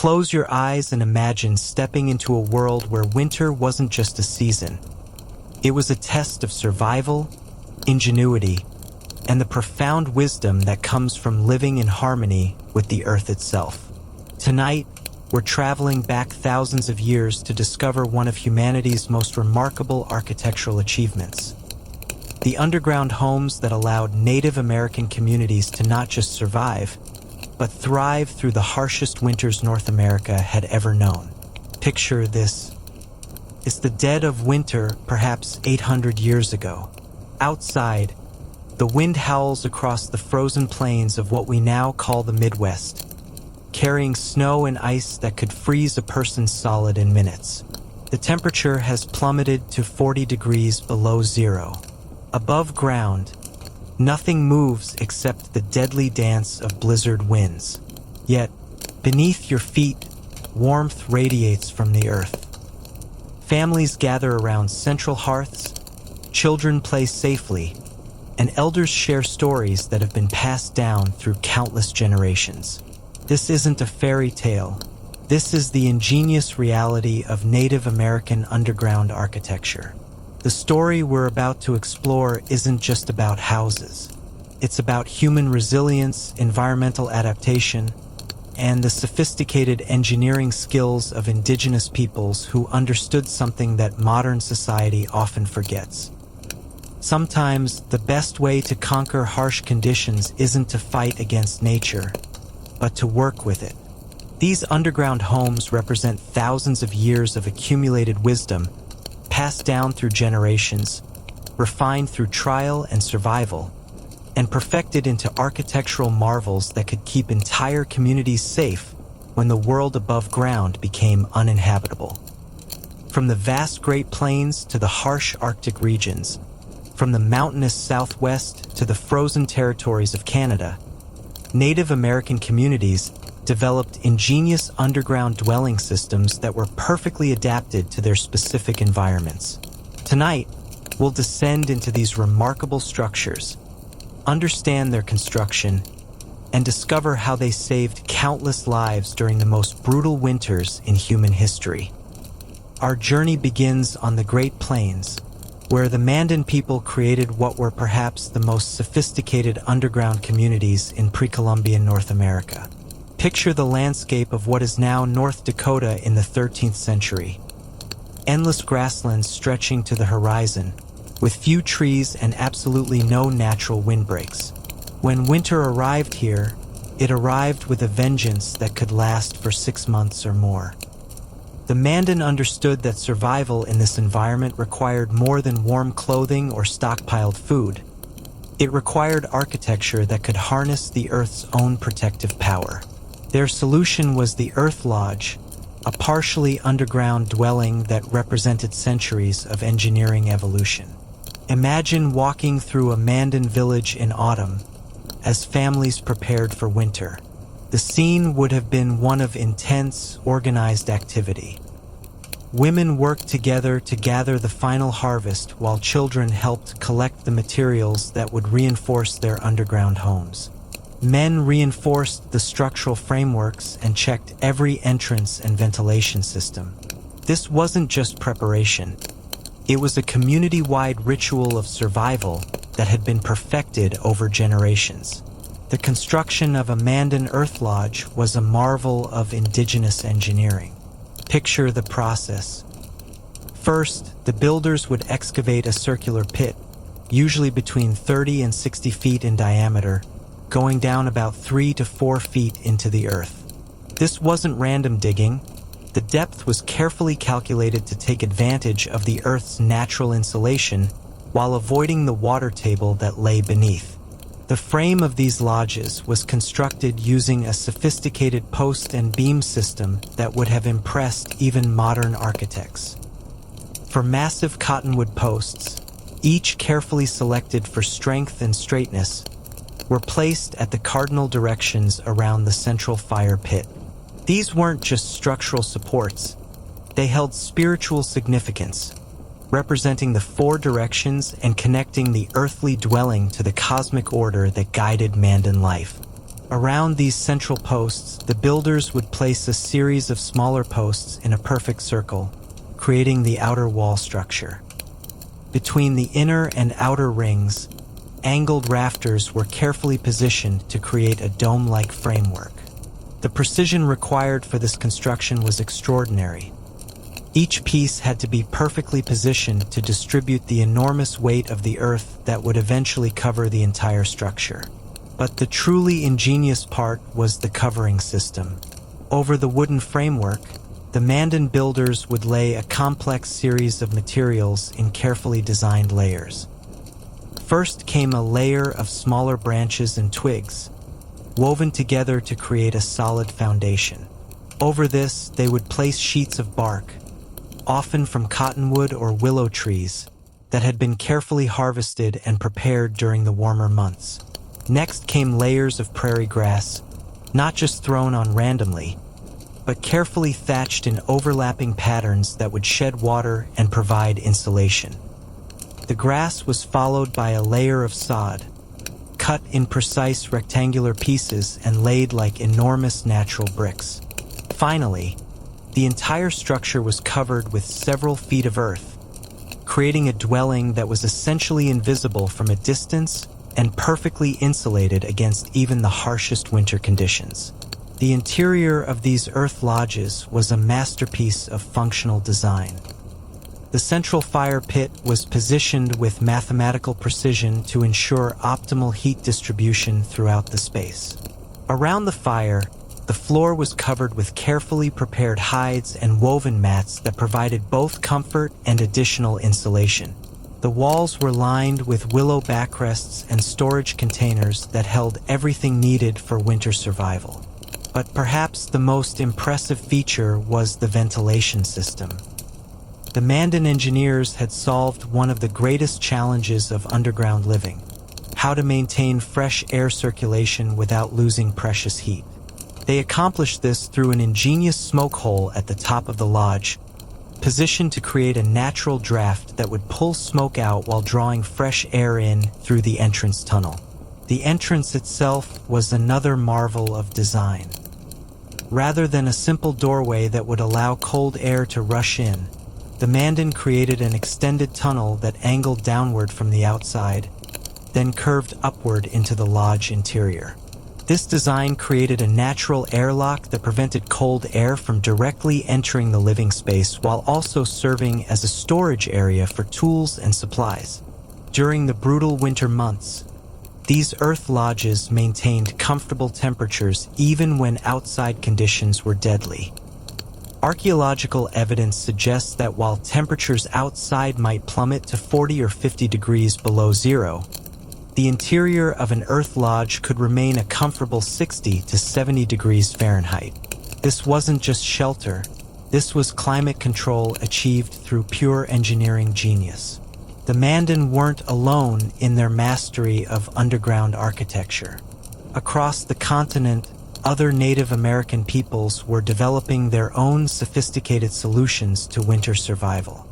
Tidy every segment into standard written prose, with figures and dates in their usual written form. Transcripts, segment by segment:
Close your eyes and imagine stepping into a world where winter wasn't just a season. It was a test of survival, ingenuity, and the profound wisdom that comes from living in harmony with the earth itself. Tonight, we're traveling back thousands of years to discover one of humanity's most remarkable architectural achievements: the underground homes that allowed Native American communities to not just survive, but thrive through the harshest winters North America had ever known. Picture this. It's the dead of winter, perhaps 800 years ago. Outside, the wind howls across the frozen plains of what we now call the Midwest, carrying snow and ice that could freeze a person solid in minutes. The temperature has plummeted to 40 degrees below zero. Above ground, nothing moves except the deadly dance of blizzard winds. Yet, beneath your feet, warmth radiates from the earth. Families gather around central hearths, children play safely, and elders share stories that have been passed down through countless generations. This isn't a fairy tale. This is the ingenious reality of Native American underground architecture. The story we're about to explore isn't just about houses. It's about human resilience, environmental adaptation, and the sophisticated engineering skills of indigenous peoples who understood something that modern society often forgets. Sometimes, the best way to conquer harsh conditions isn't to fight against nature, but to work with it. These underground homes represent thousands of years of accumulated wisdom, passed down through generations, refined through trial and survival, and perfected into architectural marvels that could keep entire communities safe when the world above ground became uninhabitable. From the vast Great Plains to the harsh Arctic regions, from the mountainous Southwest to the frozen territories of Canada, Native American communities developed ingenious underground dwelling systems that were perfectly adapted to their specific environments. Tonight, we'll descend into these remarkable structures, understand their construction, and discover how they saved countless lives during the most brutal winters in human history. Our journey begins on the Great Plains, where the Mandan people created what were perhaps the most sophisticated underground communities in pre-Columbian North America. Picture the landscape of what is now North Dakota in the 13th century. Endless grasslands stretching to the horizon, with few trees and absolutely no natural windbreaks. When winter arrived here, it arrived with a vengeance that could last for 6 months or more. The Mandan understood that survival in this environment required more than warm clothing or stockpiled food. It required architecture that could harness the Earth's own protective power. Their solution was the Earth Lodge, a partially underground dwelling that represented centuries of engineering evolution. Imagine walking through a Mandan village in autumn as families prepared for winter. The scene would have been one of intense, organized activity. Women worked together to gather the final harvest while children helped collect the materials that would reinforce their underground homes. Men reinforced the structural frameworks and checked every entrance and ventilation system. This wasn't just preparation. It was a community-wide ritual of survival that had been perfected over generations. The construction of a Mandan Earth Lodge was a marvel of indigenous engineering. Picture the process. First, the builders would excavate a circular pit, usually between 30 and 60 feet in diameter, going down about 3 to 4 feet into the earth. This wasn't random digging. The depth was carefully calculated to take advantage of the Earth's natural insulation while avoiding the water table that lay beneath. The frame of these lodges was constructed using a sophisticated post and beam system that would have impressed even modern architects. For massive cottonwood posts, each carefully selected for strength and straightness, were placed at the cardinal directions around the central fire pit. These weren't just structural supports, they held spiritual significance, representing the 4 directions and connecting the earthly dwelling to the cosmic order that guided Mandan life. Around these central posts, the builders would place a series of smaller posts in a perfect circle, creating the outer wall structure. Between the inner and outer rings, angled rafters were carefully positioned to create a dome-like framework. The precision required for this construction was extraordinary. Each piece had to be perfectly positioned to distribute the enormous weight of the earth that would eventually cover the entire structure. But the truly ingenious part was the covering system. Over the wooden framework, the Mandan builders would lay a complex series of materials in carefully designed layers. First came a layer of smaller branches and twigs, woven together to create a solid foundation. Over this, they would place sheets of bark, often from cottonwood or willow trees, that had been carefully harvested and prepared during the warmer months. Next came layers of prairie grass, not just thrown on randomly, but carefully thatched in overlapping patterns that would shed water and provide insulation. The grass was followed by a layer of sod, cut in precise rectangular pieces and laid like enormous natural bricks. Finally, the entire structure was covered with several feet of earth, creating a dwelling that was essentially invisible from a distance and perfectly insulated against even the harshest winter conditions. The interior of these earth lodges was a masterpiece of functional design. The central fire pit was positioned with mathematical precision to ensure optimal heat distribution throughout the space. Around the fire, the floor was covered with carefully prepared hides and woven mats that provided both comfort and additional insulation. The walls were lined with willow backrests and storage containers that held everything needed for winter survival. But perhaps the most impressive feature was the ventilation system. The Mandan engineers had solved one of the greatest challenges of underground living: how to maintain fresh air circulation without losing precious heat. They accomplished this through an ingenious smoke hole at the top of the lodge, positioned to create a natural draft that would pull smoke out while drawing fresh air in through the entrance tunnel. The entrance itself was another marvel of design. Rather than a simple doorway that would allow cold air to rush in, the Mandan created an extended tunnel that angled downward from the outside, then curved upward into the lodge interior. This design created a natural airlock that prevented cold air from directly entering the living space while also serving as a storage area for tools and supplies. During the brutal winter months, these earth lodges maintained comfortable temperatures even when outside conditions were deadly. Archaeological evidence suggests that while temperatures outside might plummet to 40 or 50 degrees below zero, the interior of an earth lodge could remain a comfortable 60 to 70 degrees Fahrenheit. This wasn't just shelter, this was climate control achieved through pure engineering genius. The Mandan weren't alone in their mastery of underground architecture. Across the continent, other Native American peoples were developing their own sophisticated solutions to winter survival.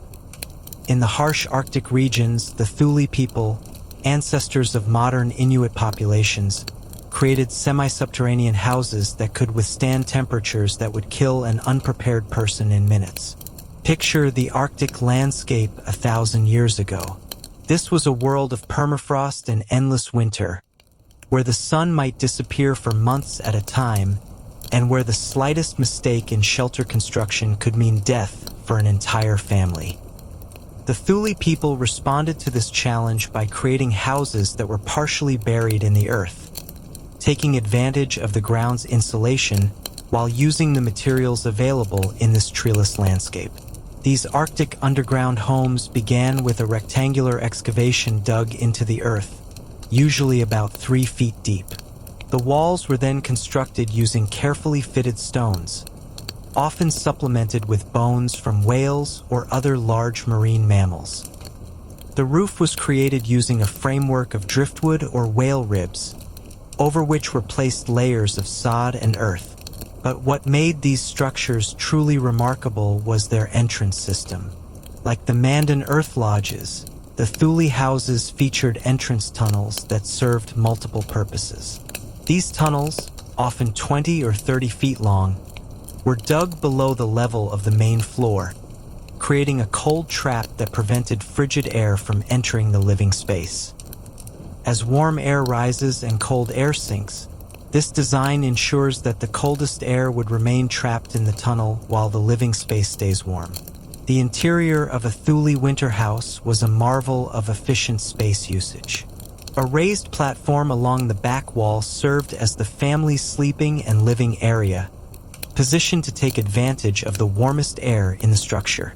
In the harsh Arctic regions, the Thule people, ancestors of modern Inuit populations, created semi-subterranean houses that could withstand temperatures that would kill an unprepared person in minutes. Picture the Arctic landscape 1,000 years ago. This was a world of permafrost and endless winter, where the sun might disappear for months at a time, and where the slightest mistake in shelter construction could mean death for an entire family. The Thule people responded to this challenge by creating houses that were partially buried in the earth, taking advantage of the ground's insulation while using the materials available in this treeless landscape. These Arctic underground homes began with a rectangular excavation dug into the earth, usually about 3 feet deep. The walls were then constructed using carefully fitted stones, often supplemented with bones from whales or other large marine mammals. The roof was created using a framework of driftwood or whale ribs, over which were placed layers of sod and earth. But what made these structures truly remarkable was their entrance system. Like the Mandan earth lodges, the Thule houses featured entrance tunnels that served multiple purposes. These tunnels, often 20 or 30 feet long, were dug below the level of the main floor, creating a cold trap that prevented frigid air from entering the living space. As warm air rises and cold air sinks, this design ensures that the coldest air would remain trapped in the tunnel while the living space stays warm. The interior of a Thule winter house was a marvel of efficient space usage. A raised platform along the back wall served as the family's sleeping and living area, positioned to take advantage of the warmest air in the structure.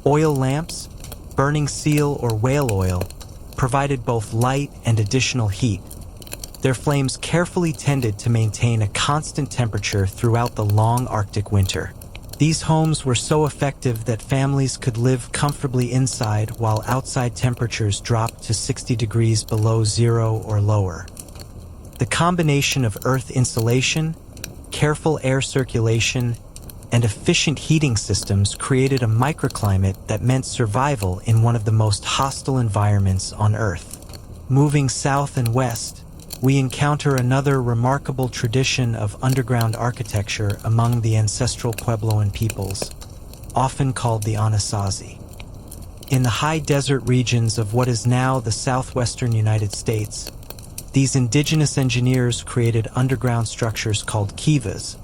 Oil lamps, burning seal or whale oil, provided both light and additional heat. Their flames carefully tended to maintain a constant temperature throughout the long Arctic winter. These homes were so effective that families could live comfortably inside while outside temperatures dropped to 60 degrees below zero or lower. The combination of earth insulation, careful air circulation, and efficient heating systems created a microclimate that meant survival in one of the most hostile environments on Earth. Moving south and west, we encounter another remarkable tradition of underground architecture among the ancestral Puebloan peoples, often called the Anasazi. In the high desert regions of what is now the southwestern United States, these indigenous engineers created underground structures called kivas,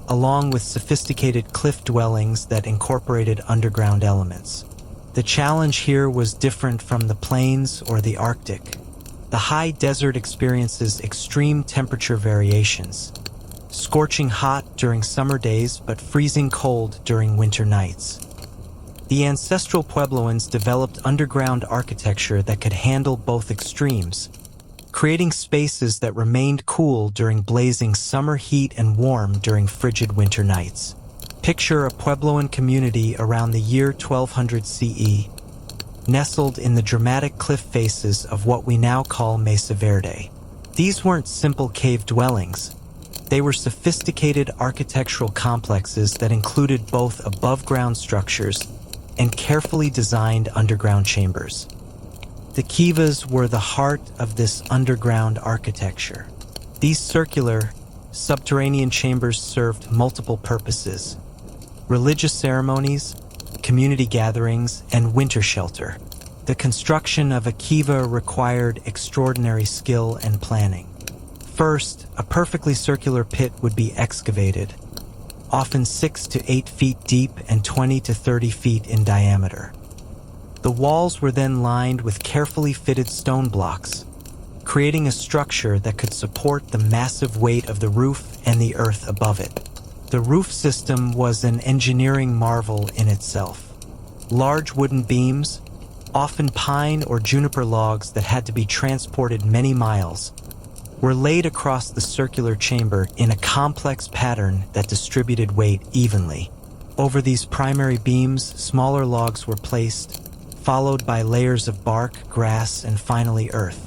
along with sophisticated cliff dwellings that incorporated underground elements. The challenge here was different from the plains or the Arctic. The high desert experiences extreme temperature variations, scorching hot during summer days but freezing cold during winter nights. The ancestral Puebloans developed underground architecture that could handle both extremes, creating spaces that remained cool during blazing summer heat and warm during frigid winter nights. Picture a Puebloan community around the year 1200 CE, nestled in the dramatic cliff faces of what we now call Mesa Verde. These weren't simple cave dwellings. They were sophisticated architectural complexes that included both above-ground structures and carefully designed underground chambers. The kivas were the heart of this underground architecture. These circular, subterranean chambers served multiple purposes: religious ceremonies, community gatherings, and winter shelter. The construction of a kiva required extraordinary skill and planning. First, a perfectly circular pit would be excavated, often 6 to 8 feet deep and 20 to 30 feet in diameter. The walls were then lined with carefully fitted stone blocks, creating a structure that could support the massive weight of the roof and the earth above it. The roof system was an engineering marvel in itself. Large wooden beams, often pine or juniper logs that had to be transported many miles, were laid across the circular chamber in a complex pattern that distributed weight evenly. Over these primary beams, smaller logs were placed, followed by layers of bark, grass, and finally earth.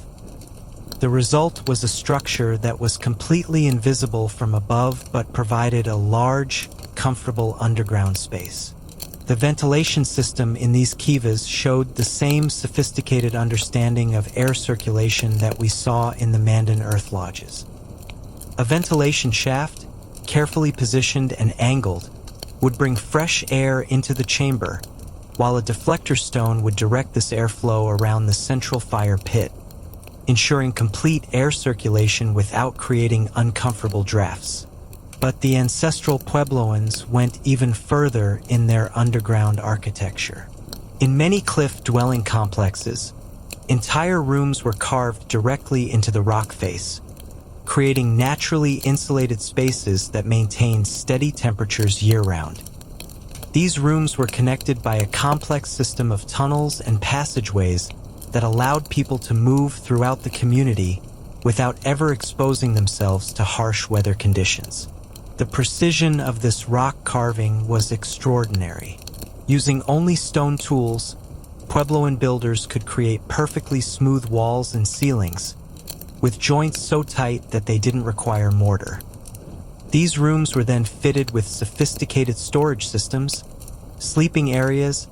The result was a structure that was completely invisible from above but provided a large, comfortable underground space. The ventilation system in these kivas showed the same sophisticated understanding of air circulation that we saw in the Mandan earth lodges. A ventilation shaft, carefully positioned and angled, would bring fresh air into the chamber, while a deflector stone would direct this airflow around the central fire pit, ensuring complete air circulation without creating uncomfortable drafts. But the ancestral Puebloans went even further in their underground architecture. In many cliff dwelling complexes, entire rooms were carved directly into the rock face, creating naturally insulated spaces that maintained steady temperatures year-round. These rooms were connected by a complex system of tunnels and passageways that allowed people to move throughout the community without ever exposing themselves to harsh weather conditions. The precision of this rock carving was extraordinary. Using only stone tools, Puebloan builders could create perfectly smooth walls and ceilings, with joints so tight that they didn't require mortar. These rooms were then fitted with sophisticated storage systems, sleeping areas,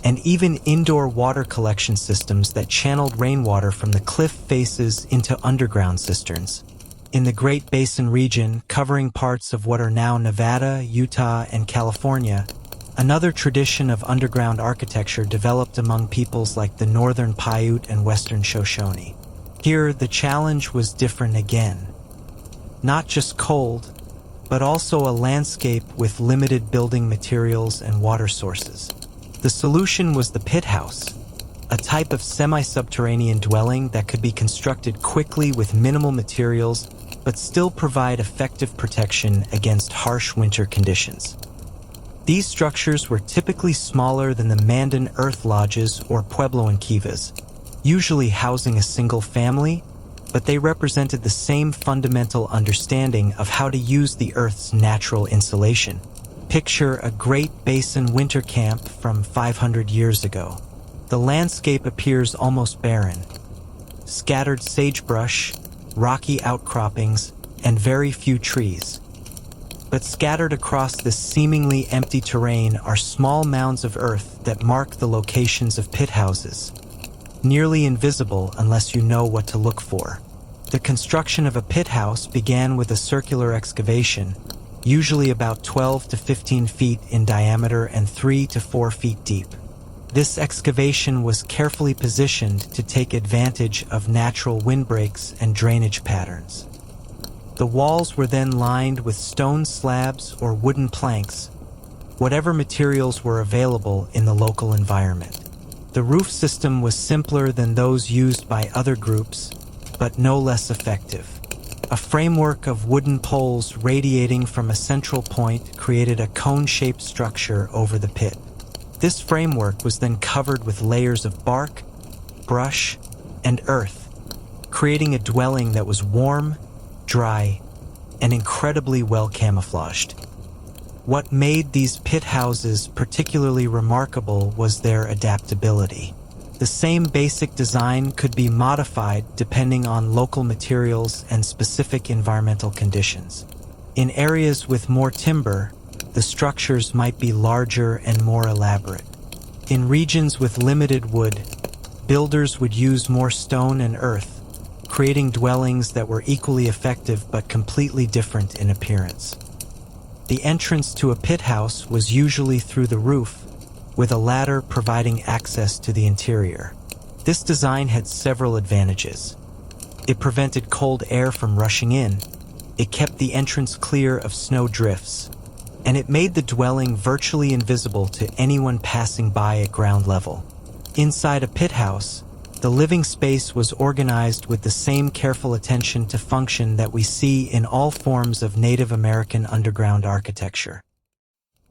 and even indoor water collection systems that channeled rainwater from the cliff faces into underground cisterns. In the Great Basin region, covering parts of what are now Nevada, Utah, and California, another tradition of underground architecture developed among peoples like the Northern Paiute and Western Shoshone. Here, the challenge was different again. Not just cold, but also a landscape with limited building materials and water sources. The solution was the pit house, a type of semi-subterranean dwelling that could be constructed quickly with minimal materials but still provide effective protection against harsh winter conditions. These structures were typically smaller than the Mandan earth lodges or Puebloan kivas, usually housing a single family, but they represented the same fundamental understanding of how to use the Earth's natural insulation. Picture a Great Basin winter camp from 500 years ago. The landscape appears almost barren. Scattered sagebrush, rocky outcroppings, and very few trees. But scattered across this seemingly empty terrain are small mounds of earth that mark the locations of pit houses, nearly invisible unless you know what to look for. The construction of a pit house began with a circular excavation, usually about 12 to 15 feet in diameter and 3 to 4 feet deep. This excavation was carefully positioned to take advantage of natural windbreaks and drainage patterns. The walls were then lined with stone slabs or wooden planks, whatever materials were available in the local environment. The roof system was simpler than those used by other groups, but no less effective. A framework of wooden poles radiating from a central point created a cone-shaped structure over the pit. This framework was then covered with layers of bark, brush, and earth, creating a dwelling that was warm, dry, and incredibly well camouflaged. What made these pit houses particularly remarkable was their adaptability. The same basic design could be modified depending on local materials and specific environmental conditions. In areas with more timber, the structures might be larger and more elaborate. In regions with limited wood, builders would use more stone and earth, creating dwellings that were equally effective but completely different in appearance. The entrance to a pit house was usually through the roof, with a ladder providing access to the interior. This design had several advantages. It prevented cold air from rushing in, it kept the entrance clear of snow drifts, and it made the dwelling virtually invisible to anyone passing by at ground level. Inside a pit house, the living space was organized with the same careful attention to function that we see in all forms of Native American underground architecture.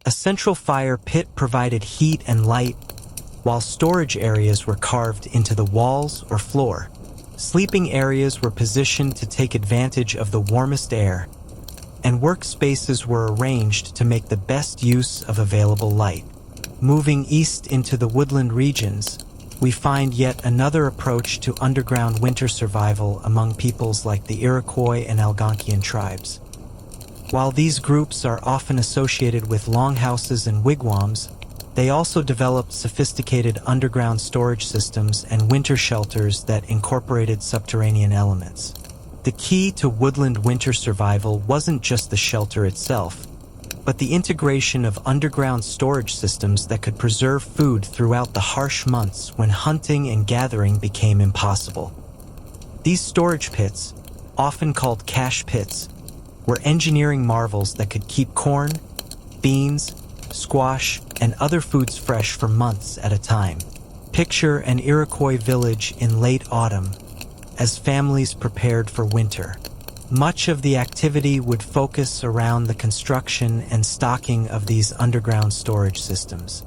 A central fire pit provided heat and light, while storage areas were carved into the walls or floor. Sleeping areas were positioned to take advantage of the warmest air, and workspaces were arranged to make the best use of available light. Moving east into the woodland regions, we find yet another approach to underground winter survival among peoples like the Iroquois and Algonquian tribes. While these groups are often associated with longhouses and wigwams, they also developed sophisticated underground storage systems and winter shelters that incorporated subterranean elements. The key to woodland winter survival wasn't just the shelter itself, but the integration of underground storage systems that could preserve food throughout the harsh months when hunting and gathering became impossible. These storage pits, often called cache pits, were engineering marvels that could keep corn, beans, squash, and other foods fresh for months at a time. Picture an Iroquois village in late autumn as families prepared for winter. Much of the activity would focus around the construction and stocking of these underground storage systems.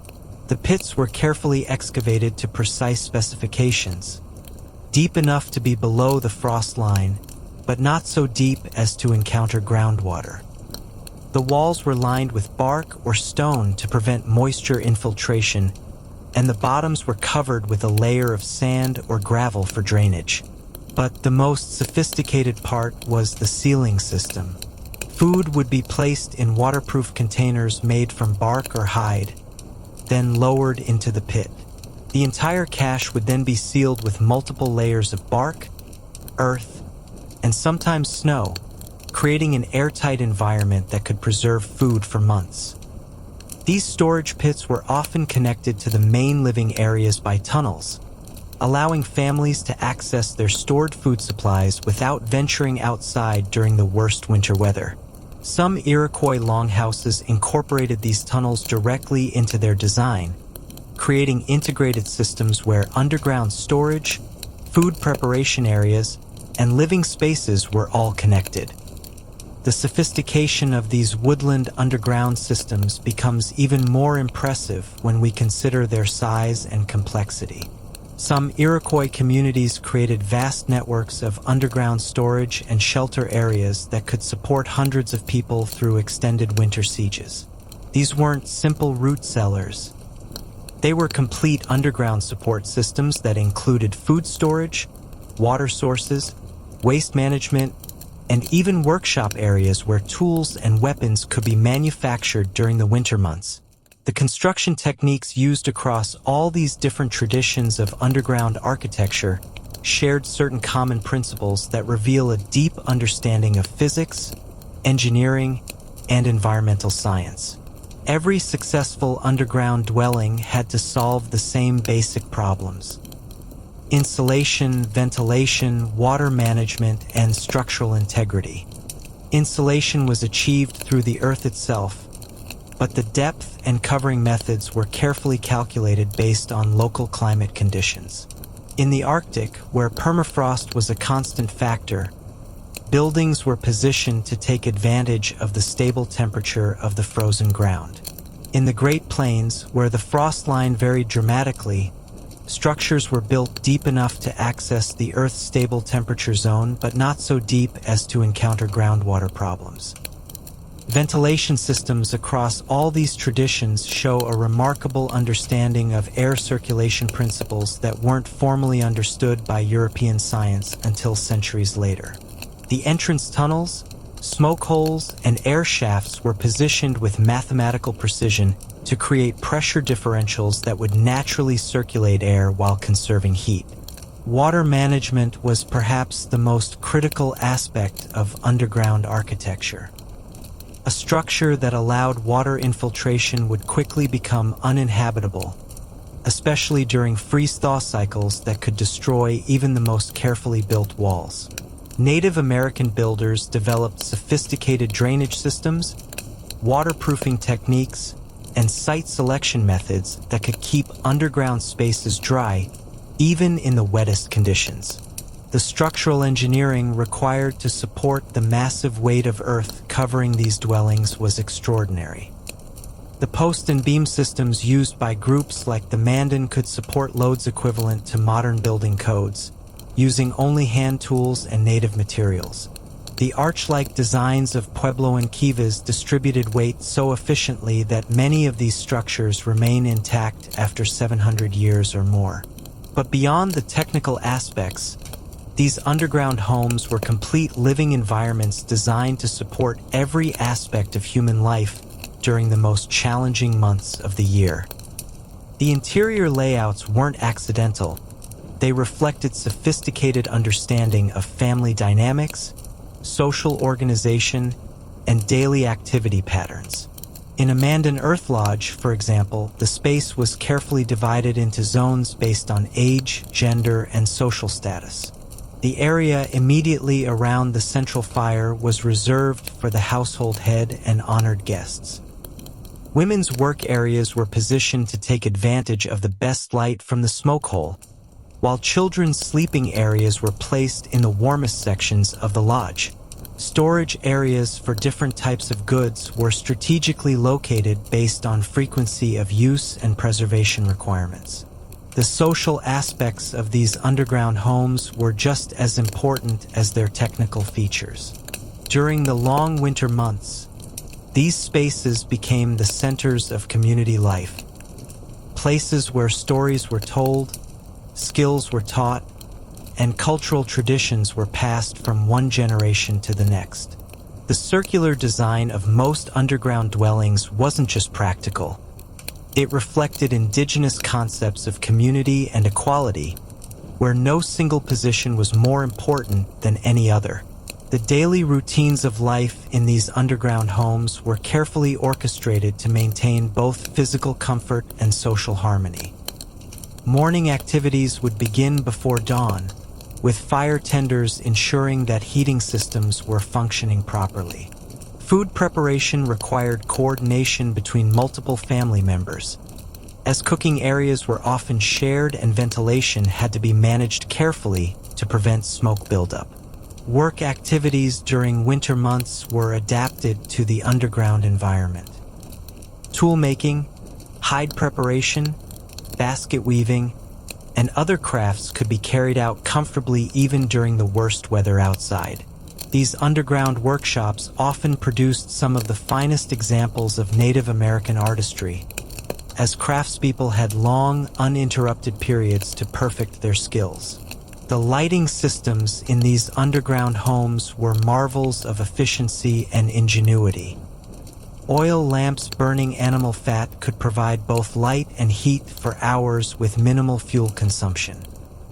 The pits were carefully excavated to precise specifications, deep enough to be below the frost line, but not so deep as to encounter groundwater. The walls were lined with bark or stone to prevent moisture infiltration, and the bottoms were covered with a layer of sand or gravel for drainage. But the most sophisticated part was the sealing system. Food would be placed in waterproof containers made from bark or hide, then lowered into the pit. The entire cache would then be sealed with multiple layers of bark, earth, and sometimes snow, creating an airtight environment that could preserve food for months. These storage pits were often connected to the main living areas by tunnels, allowing families to access their stored food supplies without venturing outside during the worst winter weather. Some Iroquois longhouses incorporated these tunnels directly into their design, creating integrated systems where underground storage, food preparation areas, and living spaces were all connected. The sophistication of these woodland underground systems becomes even more impressive when we consider their size and complexity. Some Iroquois communities created vast networks of underground storage and shelter areas that could support hundreds of people through extended winter sieges. These weren't simple root cellars. They were complete underground support systems that included food storage, water sources, waste management, and even workshop areas where tools and weapons could be manufactured during the winter months. The construction techniques used across all these different traditions of underground architecture shared certain common principles that reveal a deep understanding of physics, engineering, and environmental science. Every successful underground dwelling had to solve the same basic problems: insulation, ventilation, water management, and structural integrity. Insulation was achieved through the earth itself, but the depth and covering methods were carefully calculated based on local climate conditions. In the Arctic, where permafrost was a constant factor, buildings were positioned to take advantage of the stable temperature of the frozen ground. In the Great Plains, where the frost line varied dramatically, structures were built deep enough to access the Earth's stable temperature zone, but not so deep as to encounter groundwater problems. Ventilation systems across all these traditions show a remarkable understanding of air circulation principles that weren't formally understood by European science until centuries later. The entrance tunnels, smoke holes, and air shafts were positioned with mathematical precision to create pressure differentials that would naturally circulate air while conserving heat. Water management was perhaps the most critical aspect of underground architecture. A structure that allowed water infiltration would quickly become uninhabitable, especially during freeze-thaw cycles that could destroy even the most carefully built walls. Native American builders developed sophisticated drainage systems, waterproofing techniques, and site selection methods that could keep underground spaces dry even in the wettest conditions. The structural engineering required to support the massive weight of earth covering these dwellings was extraordinary. The post and beam systems used by groups like the Mandan could support loads equivalent to modern building codes, using only hand tools and native materials. The arch-like designs of Pueblo and Kivas distributed weight so efficiently that many of these structures remain intact after 700 years or more. But beyond the technical aspects, these underground homes were complete living environments designed to support every aspect of human life during the most challenging months of the year. The interior layouts weren't accidental. They reflected sophisticated understanding of family dynamics, social organization, and daily activity patterns. In a Mandan earth lodge, for example, the space was carefully divided into zones based on age, gender, and social status. The area immediately around the central fire was reserved for the household head and honored guests. Women's work areas were positioned to take advantage of the best light from the smoke hole, while children's sleeping areas were placed in the warmest sections of the lodge. Storage areas for different types of goods were strategically located based on frequency of use and preservation requirements. The social aspects of these underground homes were just as important as their technical features. During the long winter months, these spaces became the centers of community life, places where stories were told, skills were taught, and cultural traditions were passed from one generation to the next. The circular design of most underground dwellings wasn't just practical. It reflected indigenous concepts of community and equality, where no single position was more important than any other. The daily routines of life in these underground homes were carefully orchestrated to maintain both physical comfort and social harmony. Morning activities would begin before dawn, with fire tenders ensuring that heating systems were functioning properly. Food preparation required coordination between multiple family members, as cooking areas were often shared and ventilation had to be managed carefully to prevent smoke buildup. Work activities during winter months were adapted to the underground environment. Tool making, hide preparation, basket weaving, and other crafts could be carried out comfortably even during the worst weather outside. These underground workshops often produced some of the finest examples of Native American artistry, as craftspeople had long, uninterrupted periods to perfect their skills. The lighting systems in these underground homes were marvels of efficiency and ingenuity. Oil lamps burning animal fat could provide both light and heat for hours with minimal fuel consumption.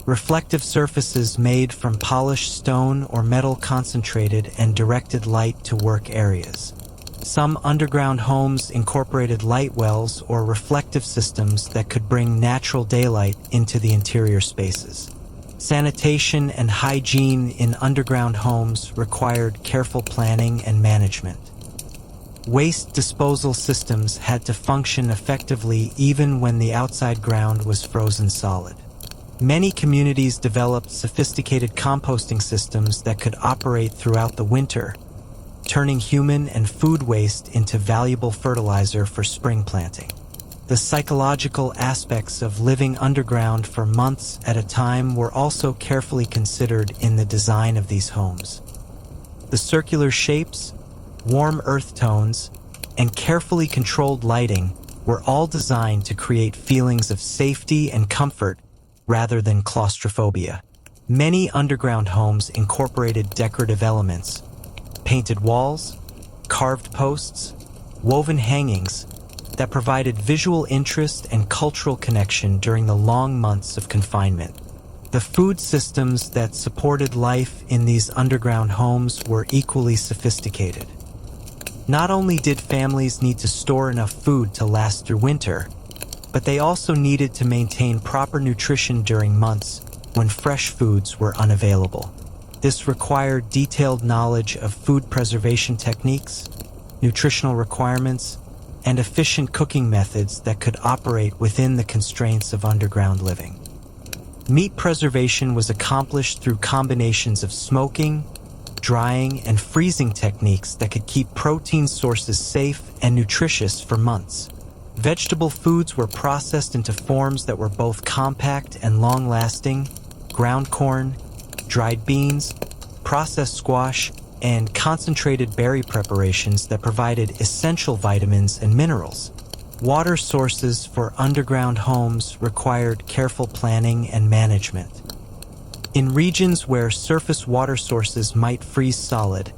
Reflective surfaces made from polished stone or metal concentrated and directed light to work areas. Some underground homes incorporated light wells or reflective systems that could bring natural daylight into the interior spaces. Sanitation and hygiene in underground homes required careful planning and management. Waste disposal systems had to function effectively even when the outside ground was frozen solid. Many communities developed sophisticated composting systems that could operate throughout the winter, turning human and food waste into valuable fertilizer for spring planting. The psychological aspects of living underground for months at a time were also carefully considered in the design of these homes. The circular shapes, warm earth tones, and carefully controlled lighting were all designed to create feelings of safety and comfort rather than claustrophobia. Many underground homes incorporated decorative elements, painted walls, carved posts, woven hangings, that provided visual interest and cultural connection during the long months of confinement. The food systems that supported life in these underground homes were equally sophisticated. Not only did families need to store enough food to last through winter, but they also needed to maintain proper nutrition during months when fresh foods were unavailable. This required detailed knowledge of food preservation techniques, nutritional requirements, and efficient cooking methods that could operate within the constraints of underground living. Meat preservation was accomplished through combinations of smoking, drying, and freezing techniques that could keep protein sources safe and nutritious for months. Vegetable foods were processed into forms that were both compact and long-lasting: ground corn, dried beans, processed squash, and concentrated berry preparations that provided essential vitamins and minerals. Water sources for underground homes required careful planning and management. In regions where surface water sources might freeze solid,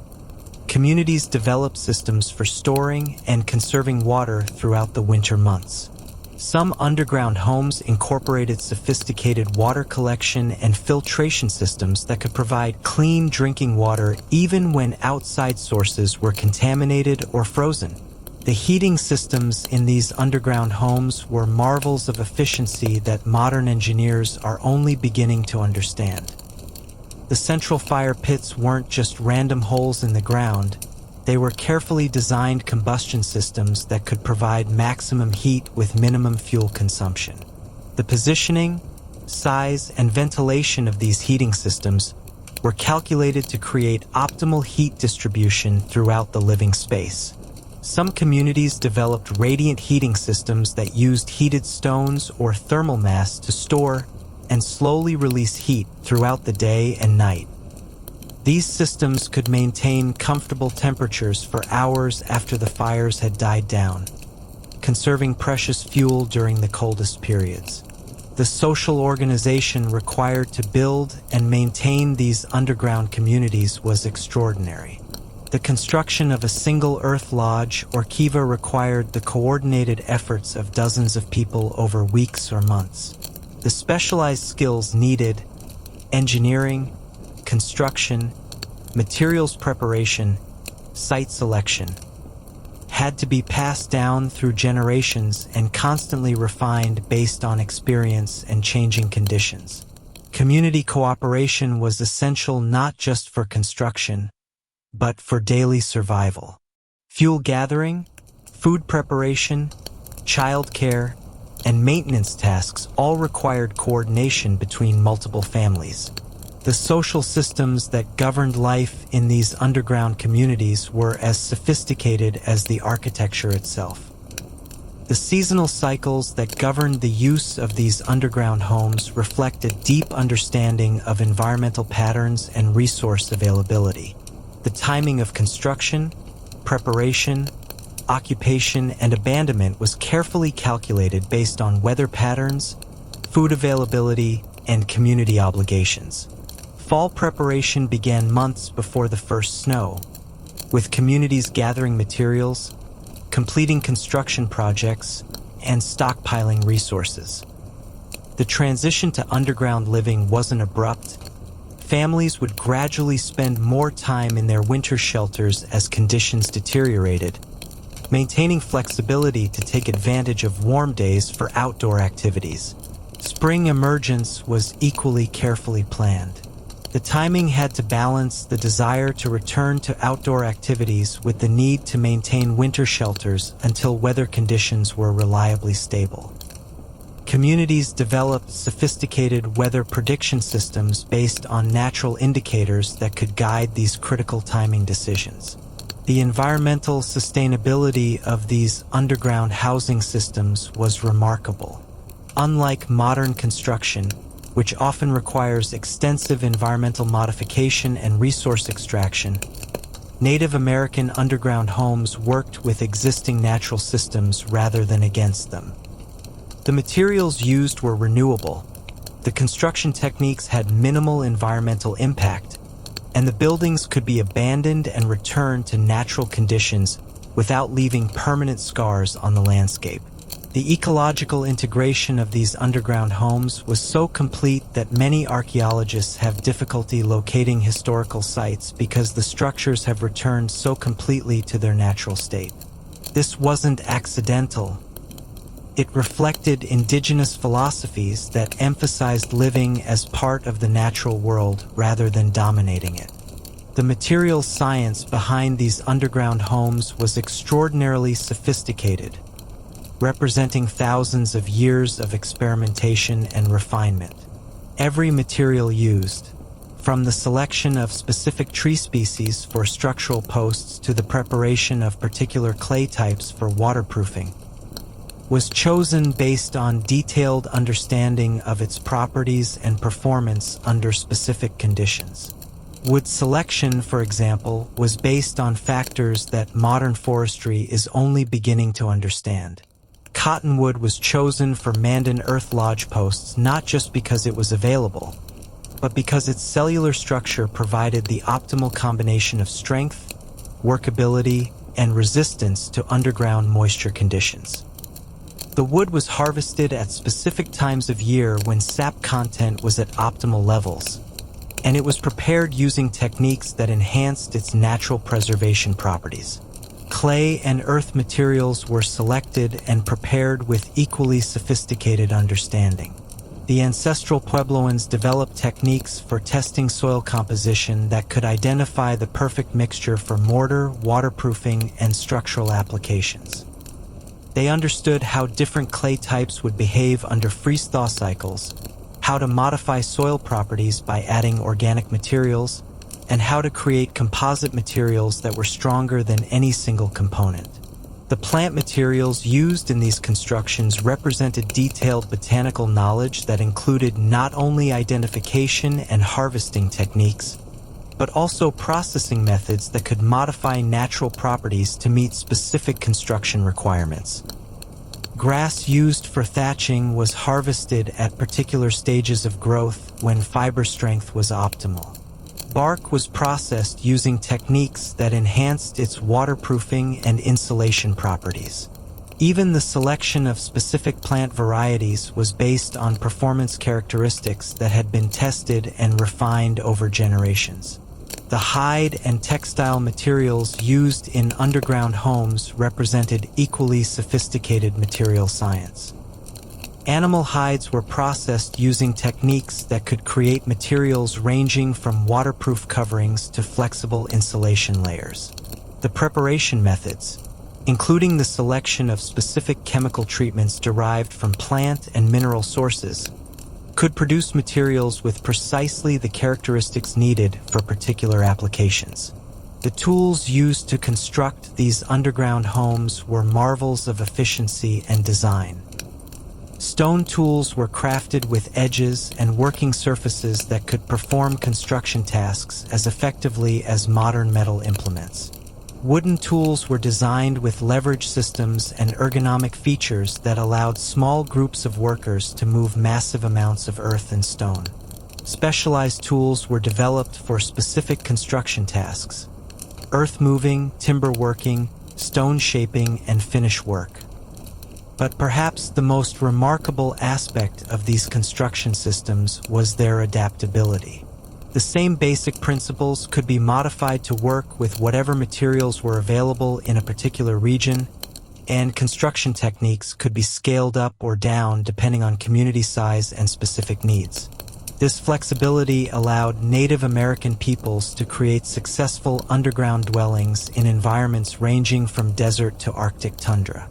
communities developed systems for storing and conserving water throughout the winter months. Some underground homes incorporated sophisticated water collection and filtration systems that could provide clean drinking water even when outside sources were contaminated or frozen. The heating systems in these underground homes were marvels of efficiency that modern engineers are only beginning to understand. The central fire pits weren't just random holes in the ground. They were carefully designed combustion systems that could provide maximum heat with minimum fuel consumption. The positioning, size, and ventilation of these heating systems were calculated to create optimal heat distribution throughout the living space. Some communities developed radiant heating systems that used heated stones or thermal mass to store and slowly release heat throughout the day and night. These systems could maintain comfortable temperatures for hours after the fires had died down, conserving precious fuel during the coldest periods. The social organization required to build and maintain these underground communities was extraordinary. The construction of a single earth lodge or kiva required the coordinated efforts of dozens of people over weeks or months. The specialized skills needed: engineering, construction, materials preparation, site selection, had to be passed down through generations and constantly refined based on experience and changing conditions. Community cooperation was essential not just for construction, but for daily survival. Fuel gathering, food preparation, childcare, and maintenance tasks all required coordination between multiple families. The social systems that governed life in these underground communities were as sophisticated as the architecture itself. The seasonal cycles that governed the use of these underground homes reflect a deep understanding of environmental patterns and resource availability. The timing of construction, preparation, occupation, and abandonment was carefully calculated based on weather patterns, food availability, and community obligations. Fall preparation began months before the first snow, with communities gathering materials, completing construction projects, and stockpiling resources. The transition to underground living wasn't abrupt. Families would gradually spend more time in their winter shelters as conditions deteriorated, maintaining flexibility to take advantage of warm days for outdoor activities. Spring emergence was equally carefully planned. The timing had to balance the desire to return to outdoor activities with the need to maintain winter shelters until weather conditions were reliably stable. Communities developed sophisticated weather prediction systems based on natural indicators that could guide these critical timing decisions. The environmental sustainability of these underground housing systems was remarkable. Unlike modern construction, which often requires extensive environmental modification and resource extraction, Native American underground homes worked with existing natural systems rather than against them. The materials used were renewable, the construction techniques had minimal environmental impact, and the buildings could be abandoned and returned to natural conditions without leaving permanent scars on the landscape. The ecological integration of these underground homes was so complete that many archaeologists have difficulty locating historical sites because the structures have returned so completely to their natural state. This wasn't accidental. It reflected indigenous philosophies that emphasized living as part of the natural world rather than dominating it. The materials science behind these underground homes was extraordinarily sophisticated, representing thousands of years of experimentation and refinement. Every material used, from the selection of specific tree species for structural posts to the preparation of particular clay types for waterproofing, was chosen based on detailed understanding of its properties and performance under specific conditions. Wood selection, for example, was based on factors that modern forestry is only beginning to understand. Cottonwood was chosen for Mandan earth lodge posts not just because it was available, but because its cellular structure provided the optimal combination of strength, workability, and resistance to underground moisture conditions. The wood was harvested at specific times of year when sap content was at optimal levels, and it was prepared using techniques that enhanced its natural preservation properties. Clay and earth materials were selected and prepared with equally sophisticated understanding. The ancestral Puebloans developed techniques for testing soil composition that could identify the perfect mixture for mortar, waterproofing, and structural applications. They understood how different clay types would behave under freeze-thaw cycles, how to modify soil properties by adding organic materials, and how to create composite materials that were stronger than any single component. The plant materials used in these constructions represented detailed botanical knowledge that included not only identification and harvesting techniques, but also processing methods that could modify natural properties to meet specific construction requirements. Grass used for thatching was harvested at particular stages of growth when fiber strength was optimal. Bark was processed using techniques that enhanced its waterproofing and insulation properties. Even the selection of specific plant varieties was based on performance characteristics that had been tested and refined over generations. The hide and textile materials used in underground homes represented equally sophisticated material science. Animal hides were processed using techniques that could create materials ranging from waterproof coverings to flexible insulation layers. The preparation methods, including the selection of specific chemical treatments derived from plant and mineral sources, could produce materials with precisely the characteristics needed for particular applications. The tools used to construct these underground homes were marvels of efficiency and design. Stone tools were crafted with edges and working surfaces that could perform construction tasks as effectively as modern metal implements. Wooden tools were designed with leverage systems and ergonomic features that allowed small groups of workers to move massive amounts of earth and stone. Specialized tools were developed for specific construction tasks: earth moving, timber working, stone shaping, and finish work. But perhaps the most remarkable aspect of these construction systems was their adaptability. The same basic principles could be modified to work with whatever materials were available in a particular region, and construction techniques could be scaled up or down depending on community size and specific needs. This flexibility allowed Native American peoples to create successful underground dwellings in environments ranging from desert to Arctic tundra.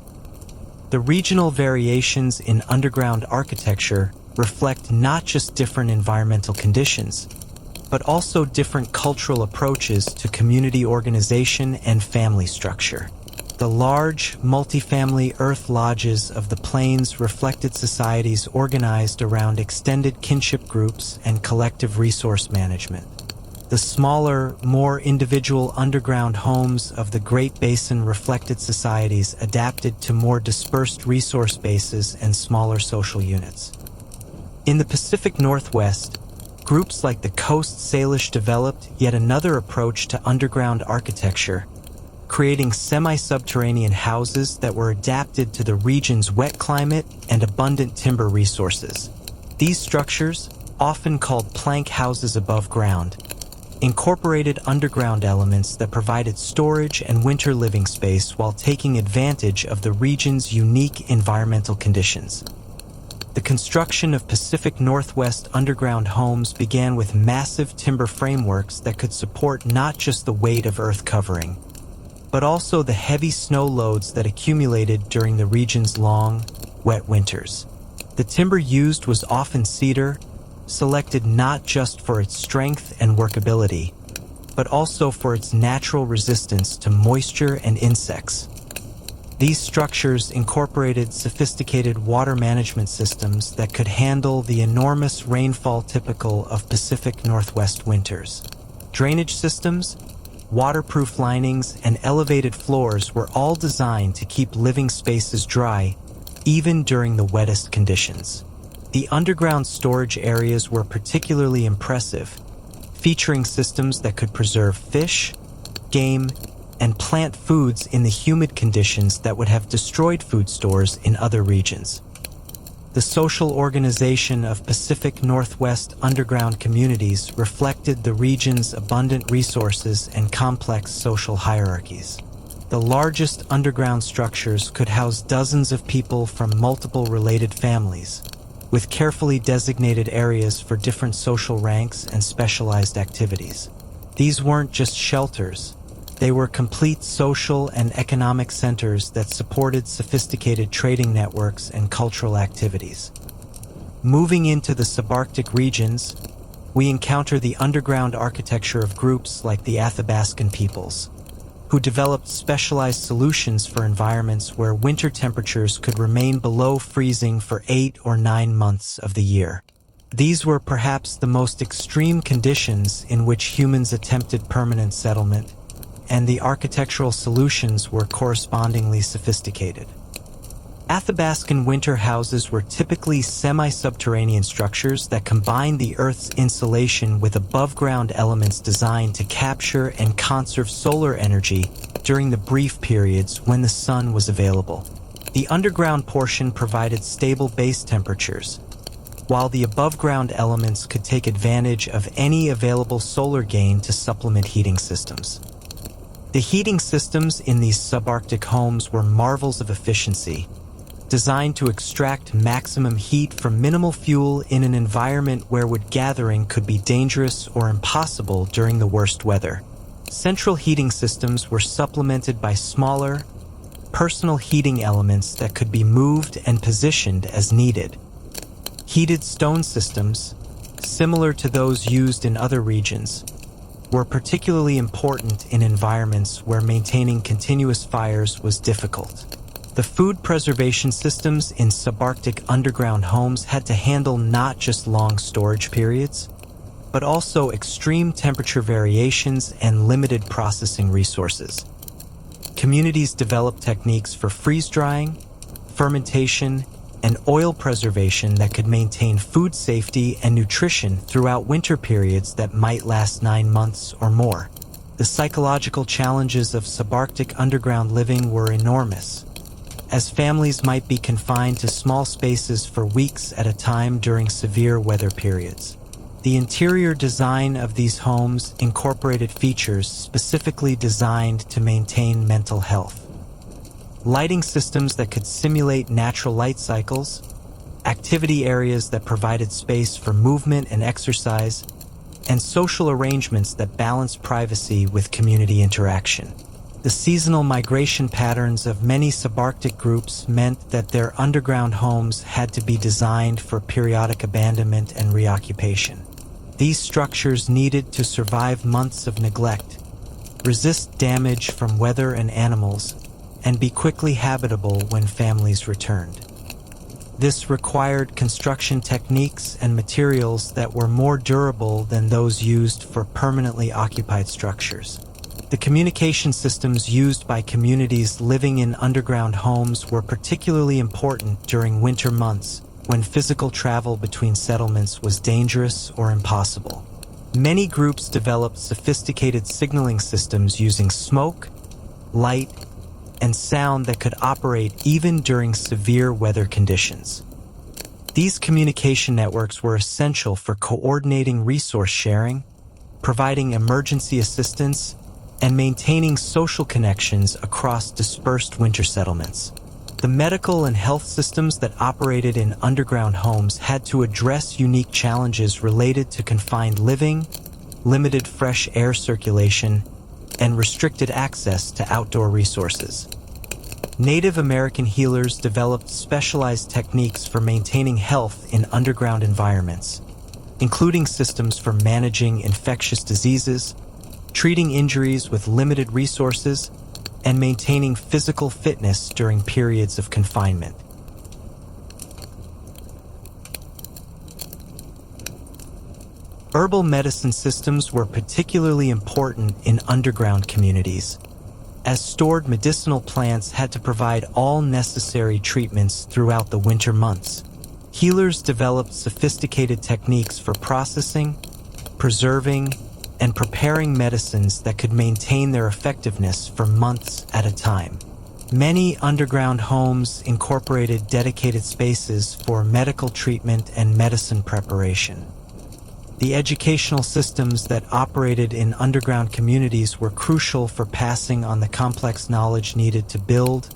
The regional variations in underground architecture reflect not just different environmental conditions, but also different cultural approaches to community organization and family structure. The large, multifamily earth lodges of the plains reflected societies organized around extended kinship groups and collective resource management. The smaller, more individual underground homes of the Great Basin reflected societies adapted to more dispersed resource bases and smaller social units. In the Pacific Northwest, groups like the Coast Salish developed yet another approach to underground architecture, creating semi-subterranean houses that were adapted to the region's wet climate and abundant timber resources. These structures, often called plank houses above ground, incorporated underground elements that provided storage and winter living space while taking advantage of the region's unique environmental conditions. The construction of Pacific Northwest underground homes began with massive timber frameworks that could support not just the weight of earth covering, but also the heavy snow loads that accumulated during the region's long, wet winters. The timber used was often cedar, selected not just for its strength and workability, but also for its natural resistance to moisture and insects. These structures incorporated sophisticated water management systems that could handle the enormous rainfall typical of Pacific Northwest winters. Drainage systems, waterproof linings, and elevated floors were all designed to keep living spaces dry, even during the wettest conditions. The underground storage areas were particularly impressive, featuring systems that could preserve fish, game, and plant foods in the humid conditions that would have destroyed food stores in other regions. The social organization of Pacific Northwest underground communities reflected the region's abundant resources and complex social hierarchies. The largest underground structures could house dozens of people from multiple related families, with carefully designated areas for different social ranks and specialized activities. These weren't just shelters. They were complete social and economic centers that supported sophisticated trading networks and cultural activities. Moving into the subarctic regions, we encounter the underground architecture of groups like the Athabascan peoples, who developed specialized solutions for environments where winter temperatures could remain below freezing for 8 or 9 months of the year. These were perhaps the most extreme conditions in which humans attempted permanent settlement, and the architectural solutions were correspondingly sophisticated. Athabascan winter houses were typically semi-subterranean structures that combined the Earth's insulation with above-ground elements designed to capture and conserve solar energy during the brief periods when the sun was available. The underground portion provided stable base temperatures, while the above-ground elements could take advantage of any available solar gain to supplement heating systems. The heating systems in these subarctic homes were marvels of efficiency, designed to extract maximum heat from minimal fuel in an environment where wood gathering could be dangerous or impossible during the worst weather. Central heating systems were supplemented by smaller, personal heating elements that could be moved and positioned as needed. Heated stone systems, similar to those used in other regions, were particularly important in environments where maintaining continuous fires was difficult. The food preservation systems in subarctic underground homes had to handle not just long storage periods, but also extreme temperature variations and limited processing resources. Communities developed techniques for freeze-drying, fermentation, and oil preservation that could maintain food safety and nutrition throughout winter periods that might last 9 months or more. The psychological challenges of subarctic underground living were enormous, as families might be confined to small spaces for weeks at a time during severe weather periods. The interior design of these homes incorporated features specifically designed to maintain mental health. Lighting systems that could simulate natural light cycles, activity areas that provided space for movement and exercise, and social arrangements that balanced privacy with community interaction. The seasonal migration patterns of many subarctic groups meant that their underground homes had to be designed for periodic abandonment and reoccupation. These structures needed to survive months of neglect, resist damage from weather and animals, and be quickly habitable when families returned. This required construction techniques and materials that were more durable than those used for permanently occupied structures. The communication systems used by communities living in underground homes were particularly important during winter months when physical travel between settlements was dangerous or impossible. Many groups developed sophisticated signaling systems using smoke, light, and sound that could operate even during severe weather conditions. These communication networks were essential for coordinating resource sharing, providing emergency assistance, and maintaining social connections across dispersed winter settlements. The medical and health systems that operated in underground homes had to address unique challenges related to confined living, limited fresh air circulation, and restricted access to outdoor resources. Native American healers developed specialized techniques for maintaining health in underground environments, including systems for managing infectious diseases, treating injuries with limited resources, and maintaining physical fitness during periods of confinement. Herbal medicine systems were particularly important in underground communities, as stored medicinal plants had to provide all necessary treatments throughout the winter months. Healers developed sophisticated techniques for processing, preserving, and preparing medicines that could maintain their effectiveness for months at a time. Many underground homes incorporated dedicated spaces for medical treatment and medicine preparation. The educational systems that operated in underground communities were crucial for passing on the complex knowledge needed to build,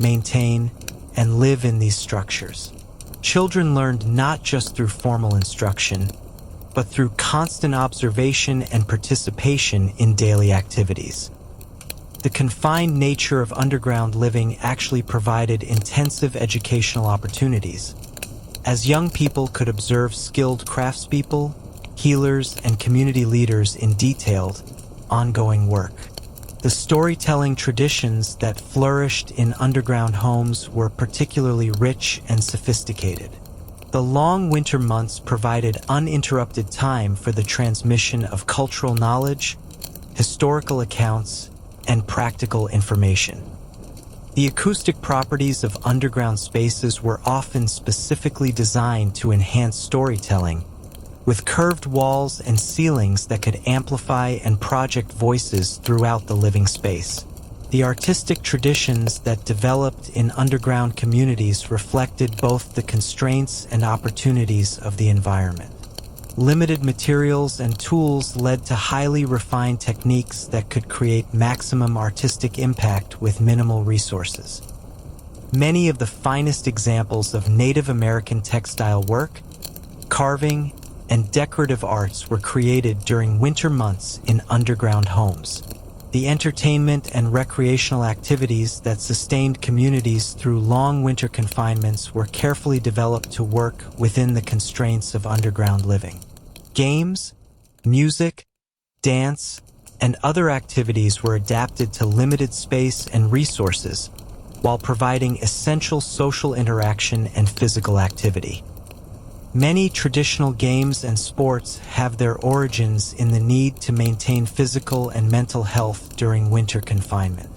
maintain, and live in these structures. Children learned not just through formal instruction, but through constant observation and participation in daily activities. The confined nature of underground living actually provided intensive educational opportunities, as young people could observe skilled craftspeople, healers, and community leaders in detailed, ongoing work. The storytelling traditions that flourished in underground homes were particularly rich and sophisticated. The long winter months provided uninterrupted time for the transmission of cultural knowledge, historical accounts, and practical information. The acoustic properties of underground spaces were often specifically designed to enhance storytelling, with curved walls and ceilings that could amplify and project voices throughout the living space. The artistic traditions that developed in underground communities reflected both the constraints and opportunities of the environment. Limited materials and tools led to highly refined techniques that could create maximum artistic impact with minimal resources. Many of the finest examples of Native American textile work, carving, and decorative arts were created during winter months in underground homes. The entertainment and recreational activities that sustained communities through long winter confinements were carefully developed to work within the constraints of underground living. Games, music, dance, and other activities were adapted to limited space and resources while providing essential social interaction and physical activity. Many traditional games and sports have their origins in the need to maintain physical and mental health during winter confinement.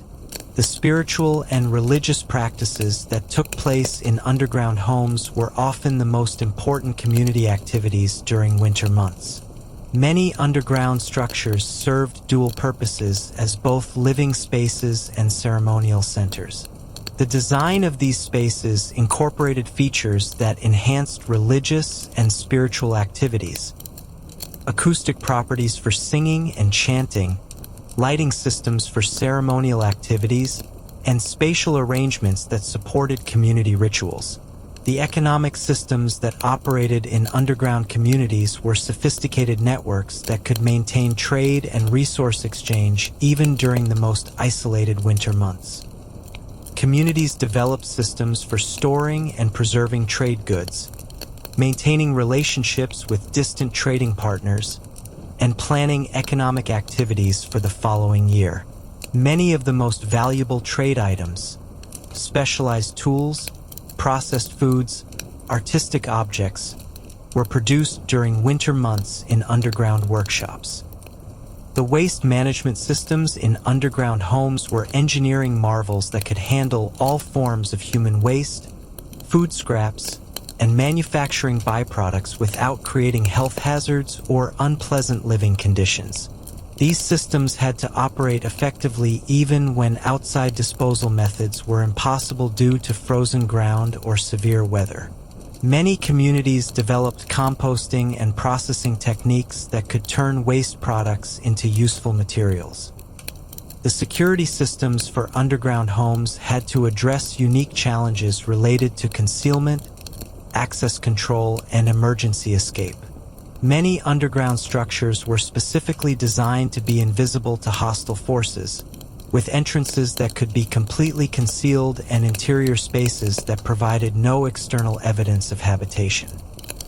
The spiritual and religious practices that took place in underground homes were often the most important community activities during winter months. Many underground structures served dual purposes as both living spaces and ceremonial centers. The design of these spaces incorporated features that enhanced religious and spiritual activities, acoustic properties for singing and chanting, lighting systems for ceremonial activities, and spatial arrangements that supported community rituals. The economic systems that operated in underground communities were sophisticated networks that could maintain trade and resource exchange even during the most isolated winter months. Communities developed systems for storing and preserving trade goods, maintaining relationships with distant trading partners, and planning economic activities for the following year. Many of the most valuable trade items, specialized tools, processed foods, artistic objects, were produced during winter months in underground workshops. The waste management systems in underground homes were engineering marvels that could handle all forms of human waste, food scraps, and manufacturing byproducts without creating health hazards or unpleasant living conditions. These systems had to operate effectively even when outside disposal methods were impossible due to frozen ground or severe weather. Many communities developed composting and processing techniques that could turn waste products into useful materials. The security systems for underground homes had to address unique challenges related to concealment, access control, and emergency escape. Many underground structures were specifically designed to be invisible to hostile forces, with entrances that could be completely concealed and interior spaces that provided no external evidence of habitation.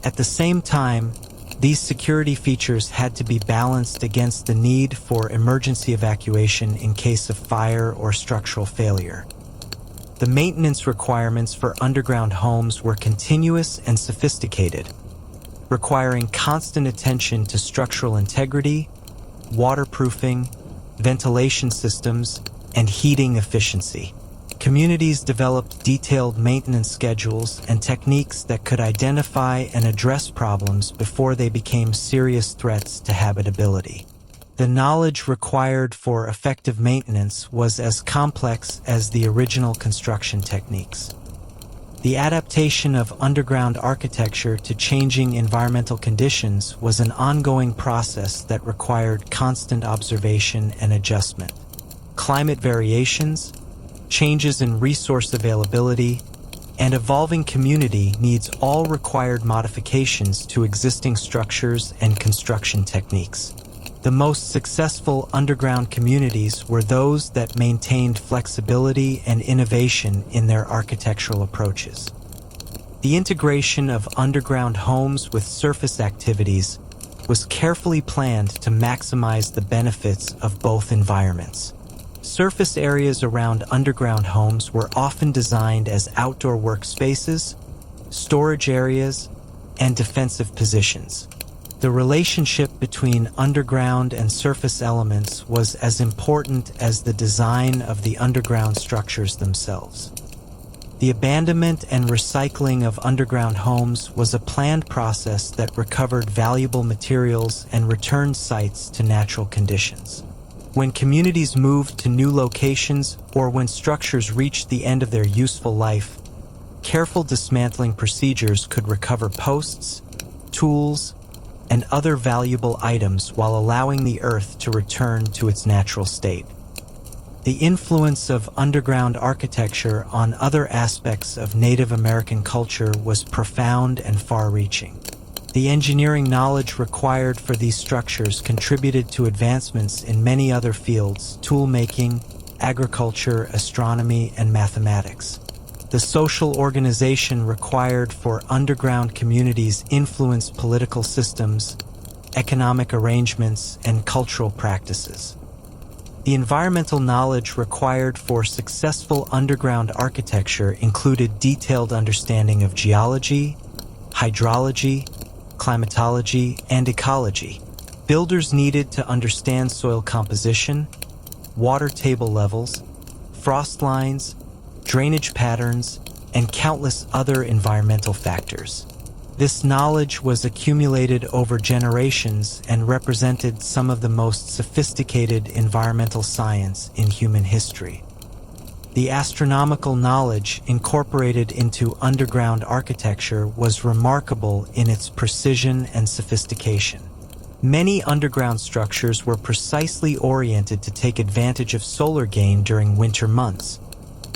At the same time, these security features had to be balanced against the need for emergency evacuation in case of fire or structural failure. The maintenance requirements for underground homes were continuous and sophisticated, requiring constant attention to structural integrity, waterproofing, ventilation systems, and heating efficiency. Communities developed detailed maintenance schedules and techniques that could identify and address problems before they became serious threats to habitability. The knowledge required for effective maintenance was as complex as the original construction techniques. The adaptation of underground architecture to changing environmental conditions was an ongoing process that required constant observation and adjustment. Climate variations, changes in resource availability, and evolving community needs all required modifications to existing structures and construction techniques. The most successful underground communities were those that maintained flexibility and innovation in their architectural approaches. The integration of underground homes with surface activities was carefully planned to maximize the benefits of both environments. Surface areas around underground homes were often designed as outdoor workspaces, storage areas, and defensive positions. The relationship between underground and surface elements was as important as the design of the underground structures themselves. The abandonment and recycling of underground homes was a planned process that recovered valuable materials and returned sites to natural conditions. When communities moved to new locations or when structures reached the end of their useful life, careful dismantling procedures could recover posts, tools, and other valuable items while allowing the earth to return to its natural state. The influence of underground architecture on other aspects of Native American culture was profound and far-reaching. The engineering knowledge required for these structures contributed to advancements in many other fields: tool-making, agriculture, astronomy, and mathematics. The social organization required for underground communities influenced political systems, economic arrangements, and cultural practices. The environmental knowledge required for successful underground architecture included detailed understanding of geology, hydrology, climatology, and ecology. Builders needed to understand soil composition, water table levels, frost lines, drainage patterns, and countless other environmental factors. This knowledge was accumulated over generations and represented some of the most sophisticated environmental science in human history. The astronomical knowledge incorporated into underground architecture was remarkable in its precision and sophistication. Many underground structures were precisely oriented to take advantage of solar gain during winter months,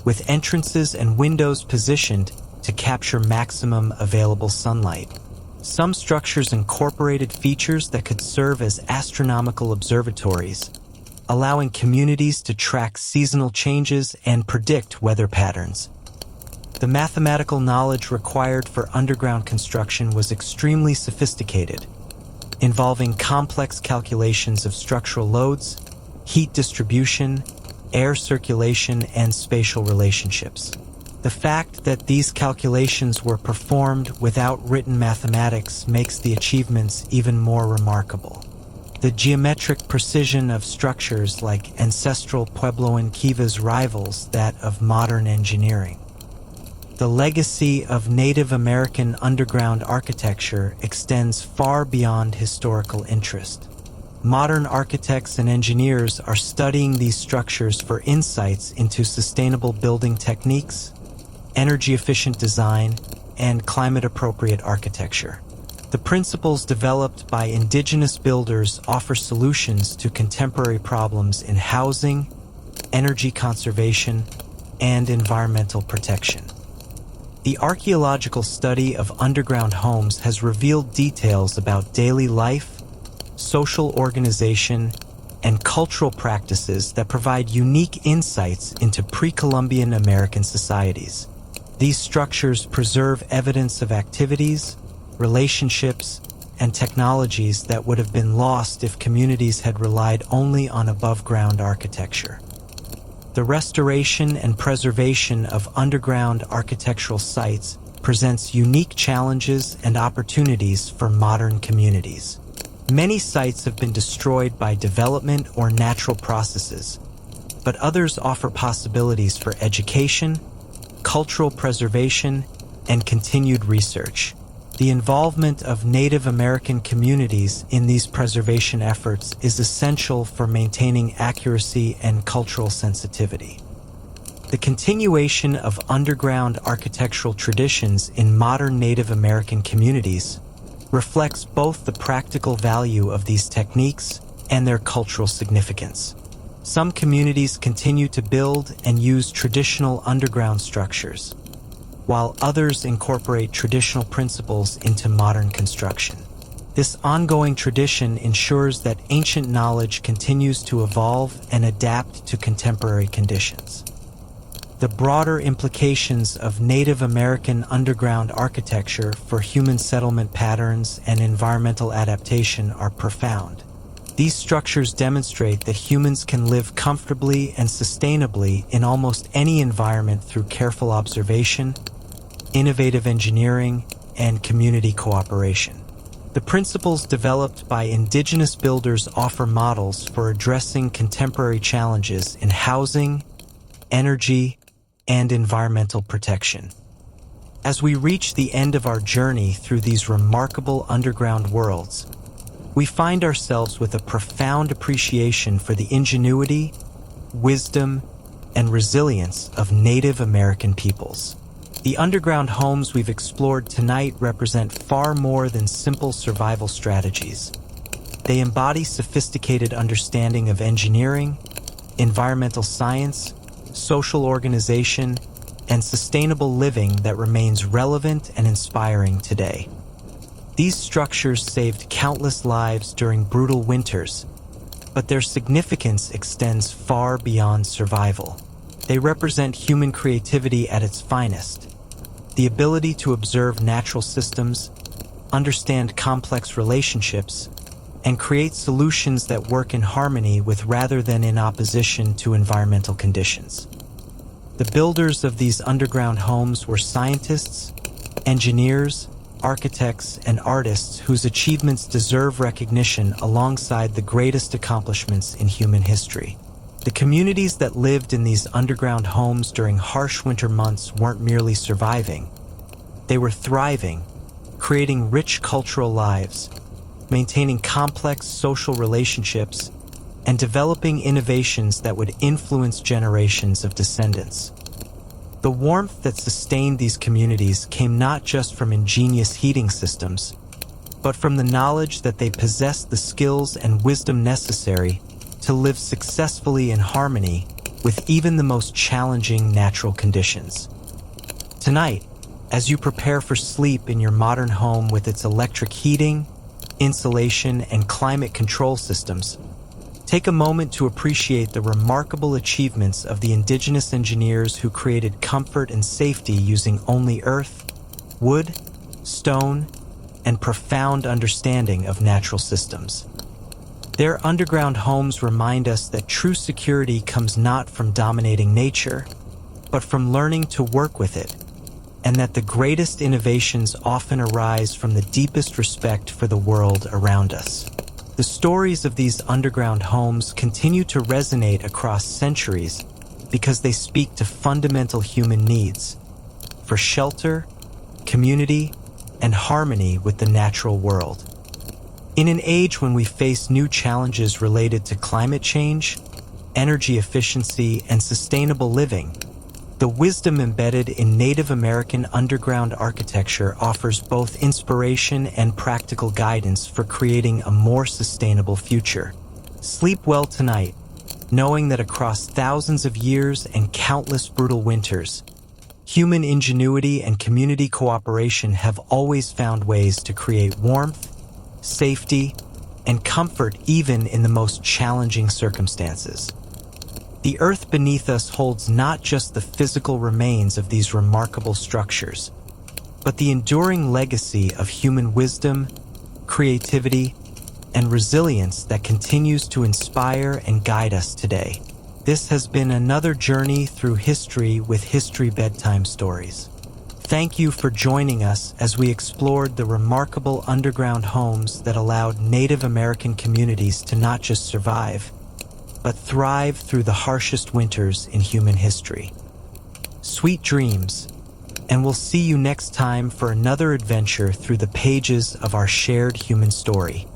with entrances and windows positioned to capture maximum available sunlight. Some structures incorporated features that could serve as astronomical observatories, allowing communities to track seasonal changes and predict weather patterns. The mathematical knowledge required for underground construction was extremely sophisticated, involving complex calculations of structural loads, heat distribution, air circulation, and spatial relationships. The fact that these calculations were performed without written mathematics makes the achievements even more remarkable. The geometric precision of structures like ancestral Puebloan kivas rivals that of modern engineering. The legacy of Native American underground architecture extends far beyond historical interest. Modern architects and engineers are studying these structures for insights into sustainable building techniques, energy-efficient design, and climate-appropriate architecture. The principles developed by indigenous builders offer solutions to contemporary problems in housing, energy conservation, and environmental protection. The archaeological study of underground homes has revealed details about daily life, social organization, and cultural practices that provide unique insights into pre-Columbian American societies. These structures preserve evidence of activities, relationships, and technologies that would have been lost if communities had relied only on above-ground architecture. The restoration and preservation of underground architectural sites presents unique challenges and opportunities for modern communities. Many sites have been destroyed by development or natural processes, but others offer possibilities for education, cultural preservation, and continued research. The involvement of Native American communities in these preservation efforts is essential for maintaining accuracy and cultural sensitivity. The continuation of underground architectural traditions in modern Native American communities reflects both the practical value of these techniques and their cultural significance. Some communities continue to build and use traditional underground structures, while others incorporate traditional principles into modern construction. This ongoing tradition ensures that ancient knowledge continues to evolve and adapt to contemporary conditions. The broader implications of Native American underground architecture for human settlement patterns and environmental adaptation are profound. These structures demonstrate that humans can live comfortably and sustainably in almost any environment through careful observation, innovative engineering, and community cooperation. The principles developed by indigenous builders offer models for addressing contemporary challenges in housing, energy, and environmental protection. As we reach the end of our journey through these remarkable underground worlds, we find ourselves with a profound appreciation for the ingenuity, wisdom, and resilience of Native American peoples. The underground homes we've explored tonight represent far more than simple survival strategies. They embody sophisticated understanding of engineering, environmental science, social organization, and sustainable living that remains relevant and inspiring today. These structures saved countless lives during brutal winters, but their significance extends far beyond survival. They represent human creativity at its finest, the ability to observe natural systems, understand complex relationships, and create solutions that work in harmony with rather than in opposition to environmental conditions. The builders of these underground homes were scientists, engineers, architects, and artists whose achievements deserve recognition alongside the greatest accomplishments in human history. The communities that lived in these underground homes during harsh winter months weren't merely surviving. They were thriving, creating rich cultural lives, maintaining complex social relationships, and developing innovations that would influence generations of descendants. The warmth that sustained these communities came not just from ingenious heating systems, but from the knowledge that they possessed the skills and wisdom necessary to live successfully in harmony with even the most challenging natural conditions. Tonight, as you prepare for sleep in your modern home with its electric heating, insulation, and climate control systems, take a moment to appreciate the remarkable achievements of the indigenous engineers who created comfort and safety using only earth, wood, stone, and profound understanding of natural systems. Their underground homes remind us that true security comes not from dominating nature, but from learning to work with it, and that the greatest innovations often arise from the deepest respect for the world around us. The stories of these underground homes continue to resonate across centuries because they speak to fundamental human needs for shelter, community, and harmony with the natural world. In an age when we face new challenges related to climate change, energy efficiency, and sustainable living, the wisdom embedded in Native American underground architecture offers both inspiration and practical guidance for creating a more sustainable future. Sleep well tonight, knowing that across thousands of years and countless brutal winters, human ingenuity and community cooperation have always found ways to create warmth, safety, and comfort even in the most challenging circumstances. The earth beneath us holds not just the physical remains of these remarkable structures, but the enduring legacy of human wisdom, creativity, and resilience that continues to inspire and guide us today. This has been another journey through history with History Bedtime Stories. Thank you for joining us as we explored the remarkable underground homes that allowed Native American communities to not just survive, but thrive through the harshest winters in human history. Sweet dreams, and we'll see you next time for another adventure through the pages of our shared human story.